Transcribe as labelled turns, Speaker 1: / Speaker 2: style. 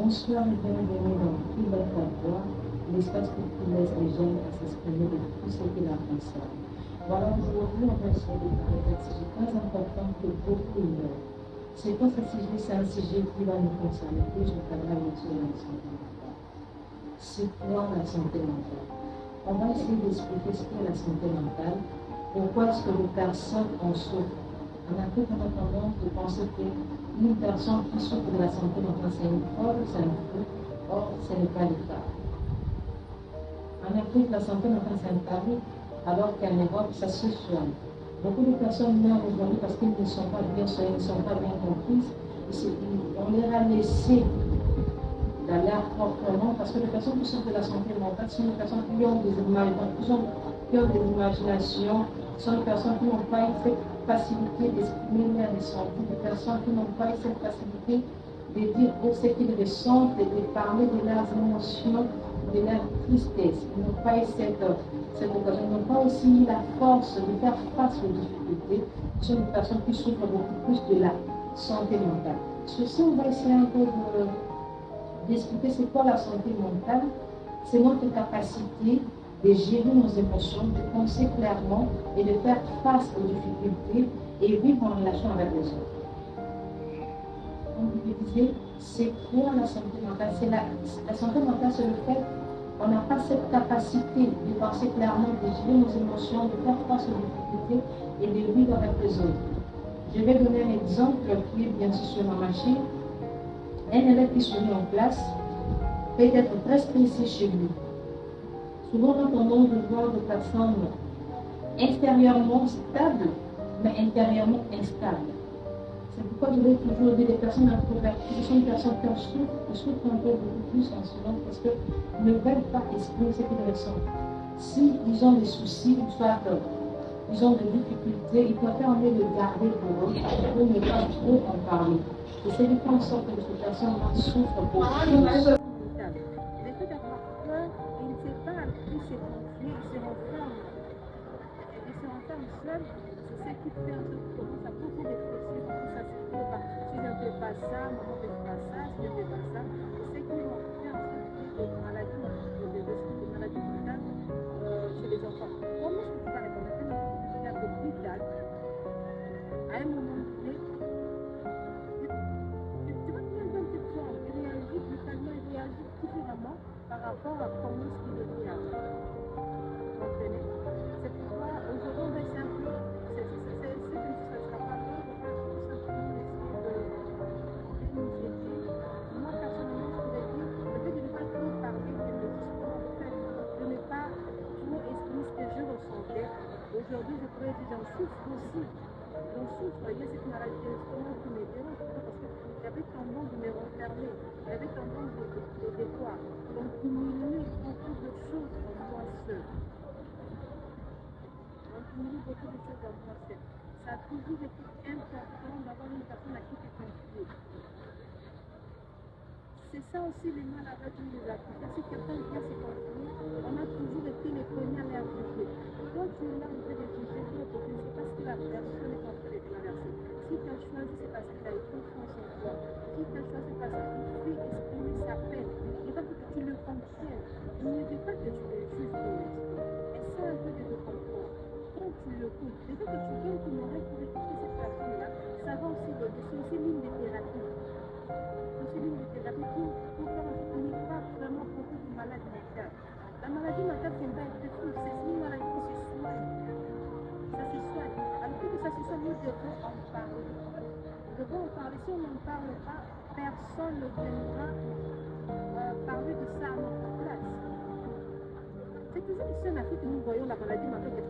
Speaker 1: Bonsoir et bienvenue dans Plus belle ta voix, l'espace qui laisse les jeunes à s'exprimer de tout ce qui la concerne. Voilà, aujourd'hui, on va essayer de parler d'un sujet très important que beaucoup ignorent. C'est quoi ce sujet? C'est un sujet qui va nous concerner plus, je parlerai bien sûr de la santé mentale. C'est quoi la santé mentale? On va essayer d'expliquer ce qu'est la santé mentale, pourquoi est-ce que les personnes en souffrent. En Afrique, on a tendance de penser qu'une personne qui souffre de la santé mentale, c'est une fraude, c'est un fou. Or, ce n'est pas le cas. En Afrique, la santé mentale, c'est un tabou, alors qu'en Europe, ça se soigne. Beaucoup de personnes meurent aujourd'hui parce qu'ils ne sont pas bien soignés, ne sont pas bien comprises. On les a laissés dans leur propre nom, parce que les personnes qui souffrent de la santé mentale sont des personnes qui ont des imaginations, sont des personnes qui n'ont pas eu cette facilité d'exprimer leurs ressentis, des personnes qui n'ont pas eu cette facilité de dire ce qu'ils ressentent, de parler de leurs émotions, de leur tristesse. Ils n'ont pas eu cette occasion, ils n'ont pas aussi eu la force de faire face aux difficultés. Ce sont des personnes qui souffrent beaucoup plus de la santé mentale. Sur ce, on va essayer un peu d'expliquer c'est quoi la santé mentale. C'est notre capacité de gérer nos émotions, de penser clairement et de faire face aux difficultés et vivre en relation avec les autres. Comme je disais, c'est quoi la santé mentale? La santé mentale, c'est le fait qu'on n'a pas cette capacité de penser clairement, de gérer nos émotions, de faire face aux difficultés et de vivre avec les autres. Je vais donner un exemple qui est bien sûr sur ma machine. Un élève qui se met en classe peut être très stressé chez lui. Souvent, on a tendance de voir des personnes extérieurement stables, mais intérieurement instables. C'est pourquoi je vais toujours dire des personnes introverties, ce sont des personnes qui souffrent un peu beaucoup plus en silence parce qu'ils ne veulent pas exprimer ce qu'ils ressentent. S'ils ont des soucis, soit ils ont des difficultés, ils préfèrent mieux le garder pour eux, pour ne pas trop en parler. Et c'est de faire en sorte que ces personnes-là souffrent beaucoup plus.
Speaker 2: Seul, c'est ce qui fait en sorte qu'on commence à beaucoup réfléchir, beaucoup s'assister par si je ne fais pas ça, maman ne fait pas ça, si je ne fais pas ça. C'est ce qui ont fait en sorte qu'il y ait des maladies mentales chez les enfants. Comment est-ce que tu vas répondre? Un enfant qui devient un peu brutal, à un moment donné, tu vas te mettre dans tes formes, il réagit brutalement, il réagit différemment par rapport à comment est-ce qu'il était avant. Comprenez? C'est pourquoi aujourd'hui on va essayer un peu, c'est que ça ne sera pas long, on va tout simplement essayer de nous aider. Moi personnellement je voudrais dire, le fait de ne pas trop parler de mes histoires, le fait de ne pas trop exprimer ce que je ressentais, aujourd'hui je pourrais dire j'en souffre aussi. J'en souffre, il y a cette maladie de l'estomac qui me dérange parce que j'avais tendance de me renfermer, j'avais tendance de quoi, d'accumuler beaucoup de choses en moi seul. Beaucoup de choses en moi seul. Ça a toujours été important d'avoir une personne à qui te confier. C'est ça aussi le mal avec nous les Africains. Si quelqu'un vient se confier, on a toujours été les premiers à les juger. Quand tu es là en train de juger l'autre, tu ne sais pas ce que la personne est en train de traverser. Si tu as choisi, c'est parce qu'il a eu confiance en toi. Si tu as choisi, c'est parce qu'il fait exprimer sa peine. Il va que tu le comprennes. Il ne veut pas que tu le juges pour l'instant. Essaie un peu de le comprendre. Quand tu le coupes, déjà que tu donnes ton oreille pour écouter cette personne-là, ça va aussi donner. C'est aussi l'une des thérapies. C'est aussi l'une des thérapies pour faire en sorte qu'on n'est pas vraiment beaucoup de maladies mentales. La maladie mentale, c'est pas être fou, c'est une maladie qui se soigne. Ça se soigne. Alors que ça se soigne, nous devons en parler. Nous devons en parler. Si on n'en parle pas, personne ne viendra parler de ça à notre place. C'est toujours ici en Afrique que nous voyons la maladie mentale.